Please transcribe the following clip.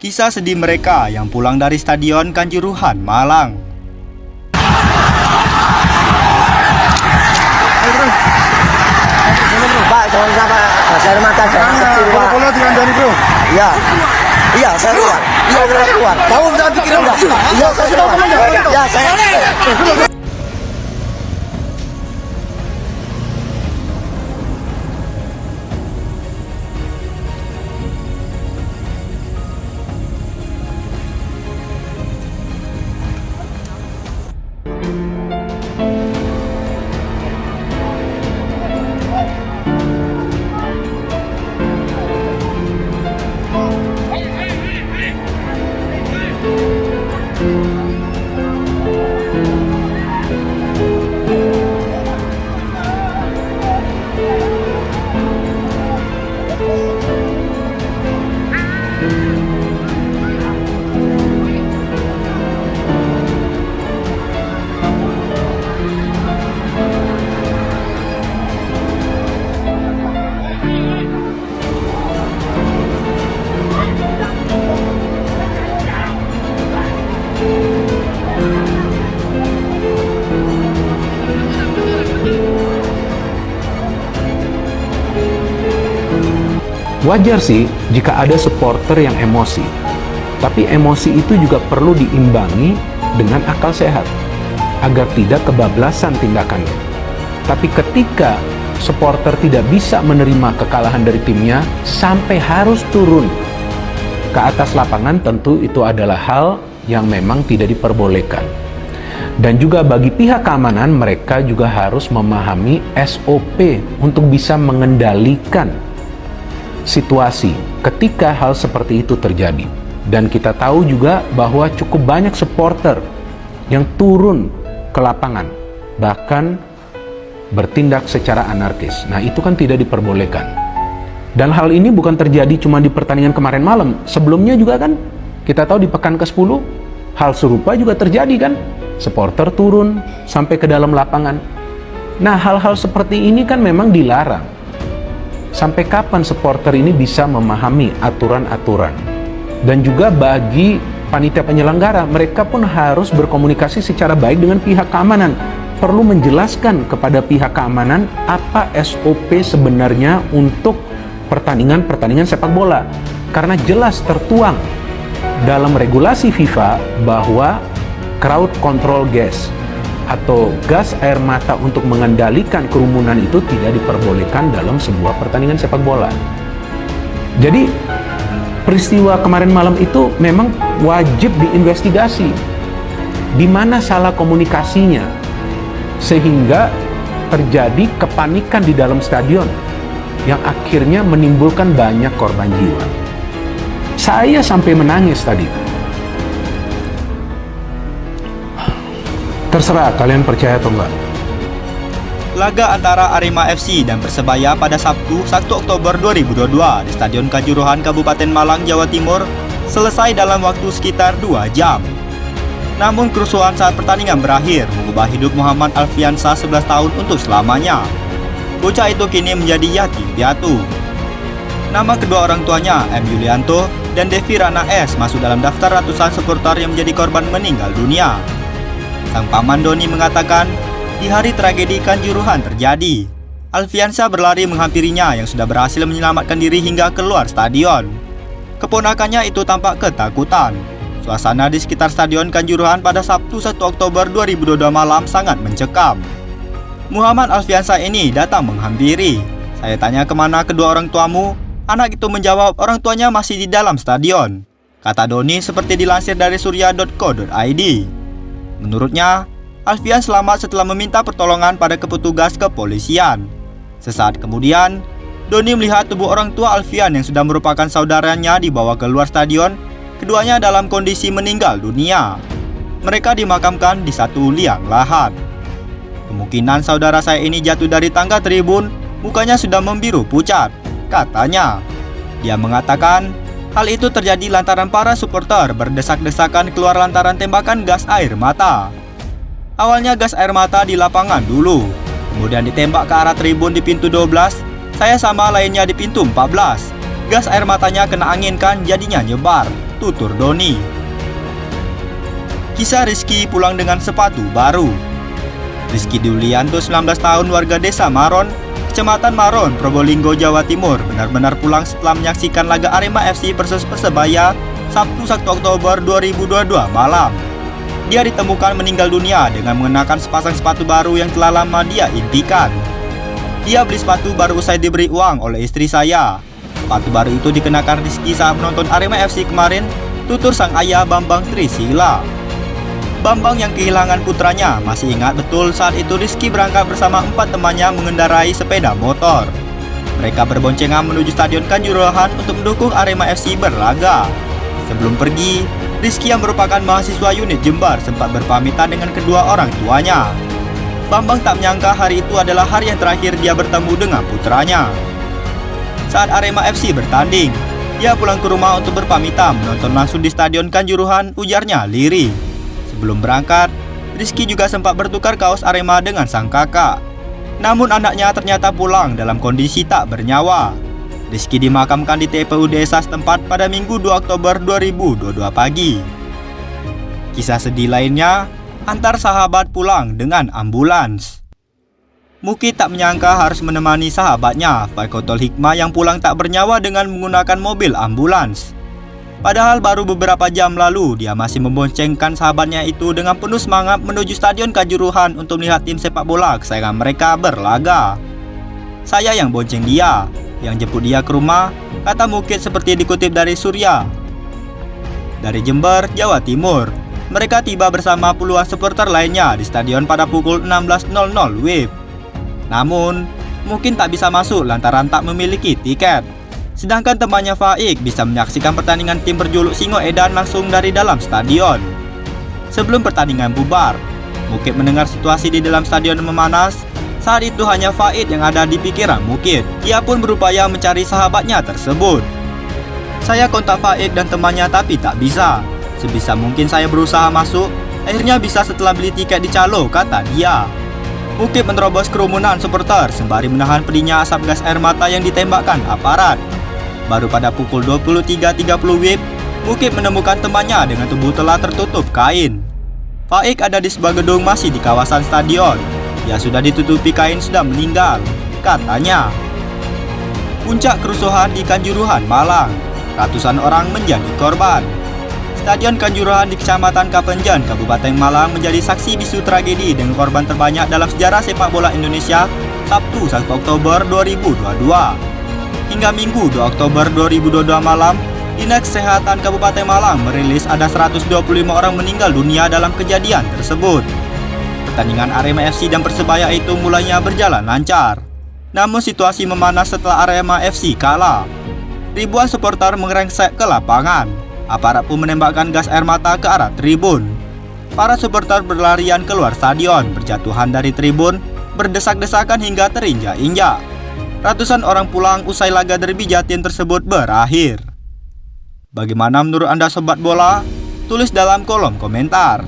Kisah sedih mereka yang pulang dari Stadion Kanjuruhan, Malang. Pak, jangan sampai gas air mata dan kecil, Pak. Bola dikandani, Bro. Iya. Iya, saya keluar. Iya, saya keluar. Tahu jangan dikirim. Iya, saya keluar. Iya, saya. Wajar sih jika ada supporter yang emosi, tapi emosi itu juga perlu diimbangi dengan akal sehat agar tidak kebablasan tindakannya. Tapi ketika supporter tidak bisa menerima kekalahan dari timnya sampai harus turun ke atas lapangan, tentu itu adalah hal yang memang tidak diperbolehkan. Dan juga bagi pihak keamanan, mereka juga harus memahami SOP untuk bisa mengendalikan situasi ketika hal seperti itu terjadi. Dan kita tahu juga bahwa cukup banyak supporter yang turun ke lapangan, bahkan bertindak secara anarkis. Nah, itu kan tidak diperbolehkan. Dan hal ini bukan terjadi cuma di pertandingan kemarin malam. Sebelumnya juga kan kita tahu di pekan ke-10 hal serupa juga terjadi kan. Supporter turun sampai ke dalam lapangan. Nah, hal-hal seperti ini kan memang dilarang. Sampai kapan supporter ini bisa memahami aturan-aturan? Dan juga bagi panitia penyelenggara, mereka pun harus berkomunikasi secara baik dengan pihak keamanan. Perlu menjelaskan kepada pihak keamanan apa SOP sebenarnya untuk pertandingan-pertandingan sepak bola. Karena jelas tertuang dalam regulasi FIFA bahwa crowd control gas atau gas air mata untuk mengendalikan kerumunan itu tidak diperbolehkan dalam sebuah pertandingan sepak bola. Jadi peristiwa kemarin malam itu memang wajib diinvestigasi. Di mana salah komunikasinya sehingga terjadi kepanikan di dalam stadion yang akhirnya menimbulkan banyak korban jiwa. Saya sampai menangis tadi. Terserah kalian percaya atau enggak. Laga antara Arema FC dan Persebaya pada Sabtu 1 Oktober 2022 di Stadion Kanjuruhan Kabupaten Malang, Jawa Timur selesai dalam waktu sekitar 2 jam. Namun kerusuhan saat pertandingan berakhir mengubah hidup Muhammad Alfiansa 11 tahun untuk selamanya. Bocah itu kini menjadi yatim piatu. Nama kedua orang tuanya, M. Yulianto dan Devi Rana S, masuk dalam daftar ratusan supporter yang menjadi korban meninggal dunia. Sang paman Doni mengatakan, di hari tragedi Kanjuruhan terjadi, Alfiansa berlari menghampirinya yang sudah berhasil menyelamatkan diri hingga keluar stadion. Keponakannya itu tampak ketakutan. Suasana di sekitar Stadion Kanjuruhan pada Sabtu 1 Oktober 2022 malam sangat mencekam. Muhammad Alfiansa ini datang menghampiri. Saya tanya kemana kedua orang tuamu? Anak itu menjawab orang tuanya masih di dalam stadion, kata Doni seperti dilansir dari surya.co.id. Menurutnya, Alfian selamat setelah meminta pertolongan pada petugas kepolisian. Sesaat kemudian, Doni melihat tubuh orang tua Alfian yang sudah merupakan saudaranya dibawa keluar stadion. Keduanya dalam kondisi meninggal dunia. Mereka dimakamkan di satu liang lahat. Kemungkinan saudara saya ini jatuh dari tangga tribun, mukanya sudah membiru pucat, katanya. Dia mengatakan, hal itu terjadi lantaran para supporter berdesak-desakan keluar lantaran tembakan gas air mata. Awalnya gas air mata di lapangan dulu, kemudian ditembak ke arah tribun di pintu 12, saya sama lainnya di pintu 14. Gas air matanya kena angin kan jadinya nyebar, tutur Doni. Kisah Rizky pulang dengan sepatu baru. Rizky Dulianto, 19 tahun, warga desa Maron, Kecamatan Maron, Probolinggo, Jawa Timur, benar-benar pulang setelah menyaksikan laga Arema FC versus Persebaya Sabtu 1 Oktober 2022 malam. Dia ditemukan meninggal dunia dengan mengenakan sepasang sepatu baru yang telah lama dia impikan. Dia beli sepatu baru usai diberi uang oleh istri saya. Sepatu baru itu dikenakan Rizky saat menonton Arema FC kemarin, tutur sang ayah Bambang Trisila. Bambang yang kehilangan putranya masih ingat betul saat itu Rizky berangkat bersama 4 temannya mengendarai sepeda motor. Mereka berboncengan menuju Stadion Kanjuruhan untuk mendukung Arema FC berlaga. Sebelum pergi, Rizky yang merupakan mahasiswa unit Jember sempat berpamitan dengan kedua orang tuanya. Bambang tak menyangka hari itu adalah hari yang terakhir dia bertemu dengan putranya. Saat Arema FC bertanding, dia pulang ke rumah untuk berpamitan menonton langsung di Stadion Kanjuruhan, ujarnya lirih. Sebelum berangkat, Rizky juga sempat bertukar kaos Arema dengan sang kakak. Namun anaknya ternyata pulang dalam kondisi tak bernyawa. Rizky dimakamkan di TPU desa setempat pada Minggu 2 Oktober 2022 pagi. Kisah sedih lainnya, antar sahabat pulang dengan ambulans. Muki tak menyangka harus menemani sahabatnya, Faikotul Hikmah, yang pulang tak bernyawa dengan menggunakan mobil ambulans. Padahal baru beberapa jam lalu dia masih memboncengkan sahabatnya itu dengan penuh semangat menuju Stadion Kanjuruhan untuk melihat tim sepak bola kesayangan mereka berlaga. Saya yang bonceng dia, yang jemput dia ke rumah, kata Mukit seperti dikutip dari Surya. Dari Jember, Jawa Timur, mereka tiba bersama puluhan supporter lainnya di stadion pada pukul 16.00 WIB. Namun, mungkin tak bisa masuk lantaran tak memiliki tiket. Sedangkan temannya Faik bisa menyaksikan pertandingan tim berjuluk Singo Edan langsung dari dalam stadion. Sebelum pertandingan bubar, Mukit mendengar situasi di dalam stadion memanas. Saat itu hanya Faik yang ada di pikiran Mukit. Ia pun berupaya mencari sahabatnya tersebut. Saya kontak Faik dan temannya tapi tak bisa. Sebisa mungkin saya berusaha masuk, akhirnya bisa setelah beli tiket di calo, kata dia. Mukit menerobos kerumunan supporter sembari menahan pedihnya asap gas air mata yang ditembakkan aparat. Baru pada pukul 23.30 WIB, Mukit menemukan temannya dengan tubuh telah tertutup kain. Faik ada di sebuah gedung masih di kawasan stadion. Dia sudah ditutupi kain, sudah meninggal, katanya. Puncak kerusuhan di Kanjuruhan, Malang. Ratusan orang menjadi korban. Stadion Kanjuruhan di Kecamatan Kapenjan, Kabupaten Malang menjadi saksi bisu tragedi dengan korban terbanyak dalam sejarah sepak bola Indonesia Sabtu 1 Oktober 2022. Hingga Minggu 2 Oktober 2022 malam, Dinas Kesehatan Kabupaten Malang merilis ada 125 orang meninggal dunia dalam kejadian tersebut. Pertandingan Arema FC dan Persebaya itu mulainya berjalan lancar. Namun situasi memanas setelah Arema FC kalah. Ribuan supporter mengerengsek ke lapangan. Aparat pun menembakkan gas air mata ke arah tribun. Para supporter berlarian keluar stadion, berjatuhan dari tribun, berdesak-desakan hingga terinjak-injak. Ratusan orang pulang usai laga derby Jatim tersebut berakhir. Bagaimana menurut Anda sobat bola? Tulis dalam kolom komentar.